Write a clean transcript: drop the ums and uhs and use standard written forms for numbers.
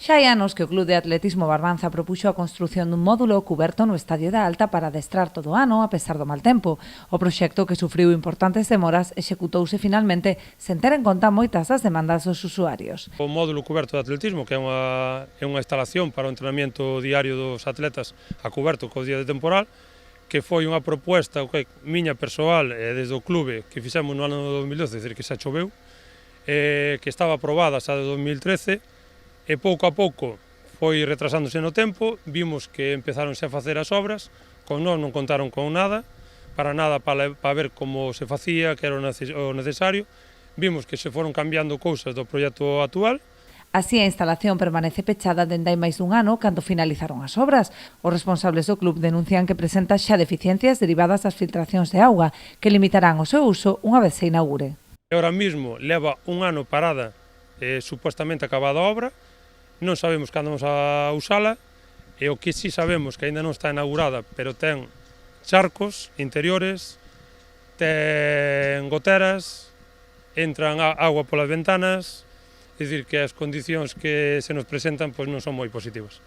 Xa hai anos que o Club de Atletismo Barbanza propuxo a construción dun módulo cuberto no Estadio da Alta para adestrar todo o ano a pesar do mal tempo. O proxecto, que sufriu importantes demoras, executouse finalmente sen ter en conta moitas das demandas dos usuarios. O módulo cuberto de atletismo, que é unha instalación para o entrenamiento diario dos atletas a cuberto co día de temporal, que foi unha proposta miña persoal desde o clube que fixemos no ano 2012, decir, que xa choveu, que estaba aprobada xa de 2013, e pouco a pouco foi retrasándose no tempo, vimos que empezáronse a facer as obras, con nós non contaron con nada para ver como se facía, que era o necesario, vimos que se foron cambiando cousas do proxecto actual. Así, a instalación permanece pechada dende hai máis dun ano cando finalizaron as obras. Os responsables do club denuncian que presenta xa deficiencias derivadas das filtracións de auga, que limitarán o seu uso unha vez se inaugure. Ahora mismo leva un ano parada, supostamente acabada a obra, non sabemos cando vamos a usala, e o que sí sabemos que ainda non está inaugurada, pero ten charcos interiores, ten goteras, entran agua polas ventanas, é dicir que as condicións que se nos presentan non son moi positivas.